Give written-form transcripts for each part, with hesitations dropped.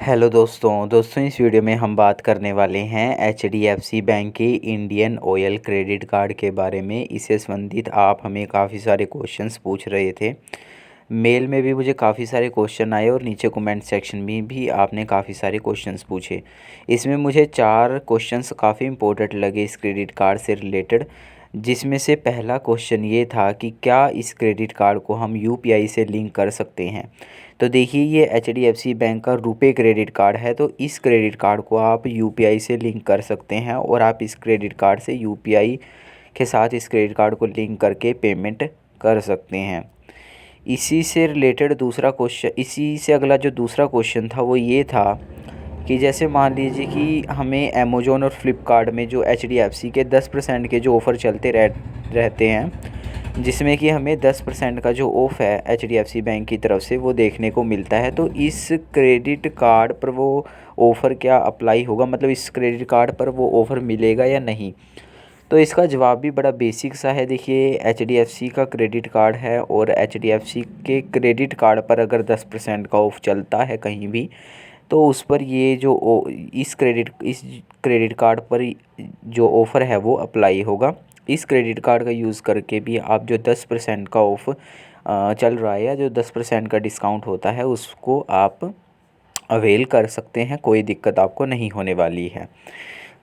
Hello दोस्तों इस video में हम बात करने वाले हैं एचडीएफसी बैंक के इंडियन ऑयल क्रेडिट कार्ड के बारे में। इससे संबंधित आप हमें काफ़ी सारे क्वेश्चंस पूछ रहे थे। मेल में भी मुझे काफ़ी सारे क्वेश्चन आए और नीचे कमेंट सेक्शन में भी आपने काफ़ी सारे क्वेश्चंस पूछे। इसमें मुझे 4 क्वेश्चंस काफ़ी इंपॉर्टेंट लगे इस क्रेडिट कार्ड से रिलेटेड, जिसमें से पहला क्वेश्चन ये था कि क्या इस क्रेडिट कार्ड को हम यूपीआई से लिंक कर सकते हैं। तो देखिए, ये एचडीएफसी बैंक का रुपे क्रेडिट कार्ड है, तो इस क्रेडिट कार्ड को आप यूपीआई से लिंक कर सकते हैं और आप इस क्रेडिट कार्ड से यूपीआई के साथ इस क्रेडिट कार्ड को लिंक करके पेमेंट कर सकते हैं। इसी से रिलेटेड दूसरा क्वेश्चन, इसी से अगला जो दूसरा क्वेश्चन था वो ये था कि जैसे मान लीजिए कि हमें अमेज़ॉन और फ्लिपकार्ट में जो एचडीएफसी के 10% के जो ऑफ़र चलते रहते हैं, जिसमें कि हमें 10% का जो ऑफ़ है एचडीएफसी बैंक की तरफ से वो देखने को मिलता है। तो इस क्रेडिट कार्ड पर वो ऑफ़र क्या अप्लाई होगा, मतलब इस क्रेडिट कार्ड पर वो ऑफ़र मिलेगा या नहीं। तो इसका जवाब भी बड़ा बेसिक सा है। देखिए, एचडीएफसी का क्रेडिट कार्ड है और एचडीएफसी के क्रेडिट कार्ड पर अगर 10% का ऑफ़ चलता है कहीं भी, तो उस पर ये जो इस क्रेडिट कार्ड पर जो ऑफ़र है वो अप्लाई होगा। इस क्रेडिट कार्ड का यूज़ करके भी आप जो 10% का ऑफ़ चल रहा है या जो 10% का डिस्काउंट होता है उसको आप अवेल कर सकते हैं, कोई दिक्कत आपको नहीं होने वाली है।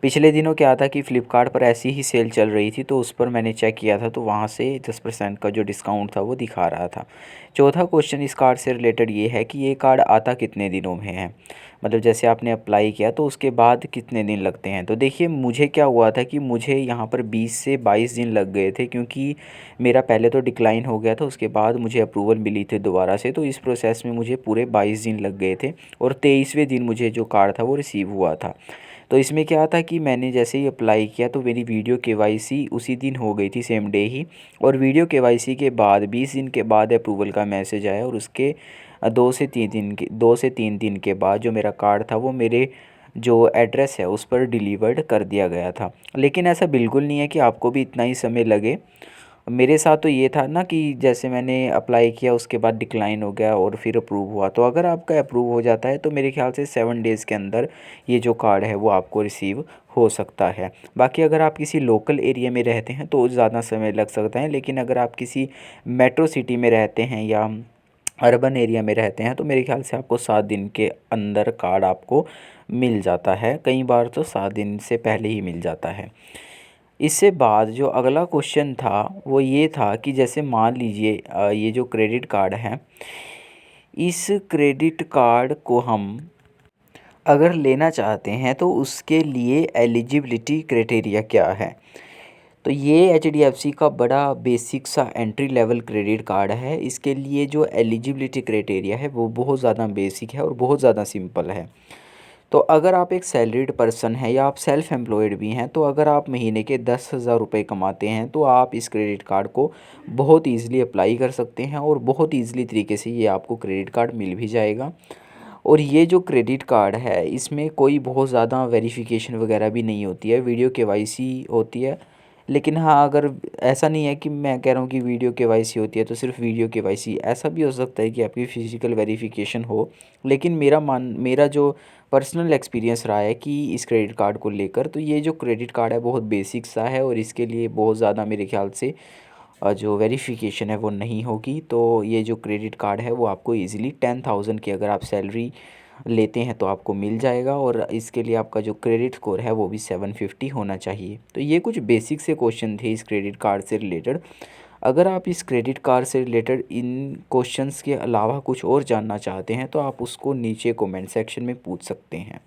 पिछले दिनों क्या था कि फ़्लिपकार्ट पर ऐसी ही सेल चल रही थी, तो उस पर मैंने चेक किया था, तो वहाँ से 10% का जो डिस्काउंट था वो दिखा रहा था। चौथा क्वेश्चन इस कार्ड से रिलेटेड ये है कि ये कार्ड आता कितने दिनों में है, मतलब जैसे आपने अप्लाई किया तो उसके बाद कितने दिन लगते हैं। तो देखिए, मुझे क्या हुआ था कि मुझे यहाँ पर 20 से 22 दिन लग गए थे, क्योंकि मेरा पहले तो डिक्लाइन हो गया था, उसके बाद मुझे अप्रूवल मिली थी दोबारा से। तो इस प्रोसेस में मुझे पूरे 22 दिन लग गए थे और 23वें दिन मुझे जो कार्ड था वो रिसीव हुआ था। तो इसमें क्या था कि मैंने जैसे ही अप्लाई किया तो मेरी वीडियो केवाईसी उसी दिन हो गई थी, सेम डे ही। और वीडियो केवाईसी के बाद 20 दिन के बाद अप्रूवल का मैसेज आया और उसके 2 से 3 दिन के बाद जो मेरा कार्ड था वो मेरे जो एड्रेस है उस पर डिलीवर्ड कर दिया गया था। लेकिन ऐसा बिल्कुल नहीं है कि आपको भी इतना ही समय लगे। मेरे साथ तो ये था ना कि जैसे मैंने अप्लाई किया उसके बाद डिक्लाइन हो गया और फिर अप्रूव हुआ। तो अगर आपका अप्रूव हो जाता है तो मेरे ख्याल से 7 डेज़ के अंदर ये जो कार्ड है वो आपको रिसीव हो सकता है। बाकी अगर आप किसी लोकल एरिया में रहते हैं तो ज़्यादा समय लग सकता है, लेकिन अगर आप किसी मेट्रो सिटी में रहते हैं या अर्बन एरिया में रहते हैं तो मेरे ख्याल से आपको 7 दिन के अंदर कार्ड आपको मिल जाता है। कई बार तो 7 दिन से पहले ही मिल जाता है। इससे बाद जो अगला क्वेश्चन था वो ये था कि जैसे मान लीजिए ये जो क्रेडिट कार्ड है, इस क्रेडिट कार्ड को हम अगर लेना चाहते हैं तो उसके लिए एलिजिबिलिटी क्राइटेरिया क्या है। तो ये एचडीएफसी का बड़ा बेसिक सा एंट्री लेवल क्रेडिट कार्ड है। इसके लिए जो एलिजिबिलिटी क्राइटेरिया है वो बहुत ज़्यादा बेसिक है और बहुत ज़्यादा सिंपल है। तो अगर आप एक सैलरीड पर्सन हैं या आप सेल्फ़ एम्प्लॉयड भी हैं, तो अगर आप महीने के 10,000 रुपये कमाते हैं तो आप इस क्रेडिट कार्ड को बहुत ईज़िली अप्लाई कर सकते हैं और बहुत ईज़िली तरीके से ये आपको क्रेडिट कार्ड मिल भी जाएगा। और ये जो क्रेडिट कार्ड है इसमें कोई बहुत ज़्यादा वेरिफिकेशन वगैरह भी नहीं होती है, वीडियो केवाईसी होती है। लेकिन हाँ, अगर ऐसा नहीं है कि मैं कह रहा हूँ कि वीडियो केवाईसी होती है तो सिर्फ वीडियो केवाईसी, ऐसा भी हो सकता है कि आपकी फ़िज़िकल वेरिफिकेशन हो। लेकिन मेरा जो पर्सनल एक्सपीरियंस रहा है कि इस क्रेडिट कार्ड को लेकर, तो ये जो क्रेडिट कार्ड है बहुत बेसिक सा है और इसके लिए बहुत ज़्यादा मेरे ख्याल से जो वेरिफिकेशन है वो नहीं होगी। तो ये जो क्रेडिट कार्ड है वो आपको इजीली 10,000 की अगर आप सैलरी लेते हैं तो आपको मिल जाएगा और इसके लिए आपका जो क्रेडिट स्कोर है वो भी 750 होना चाहिए। तो ये कुछ बेसिक से क्वेश्चन थे इस क्रेडिट कार्ड से रिलेटेड। अगर आप इस क्रेडिट कार्ड से रिलेटेड इन क्वेश्चंस के अलावा कुछ और जानना चाहते हैं तो आप उसको नीचे कमेंट सेक्शन में पूछ सकते हैं।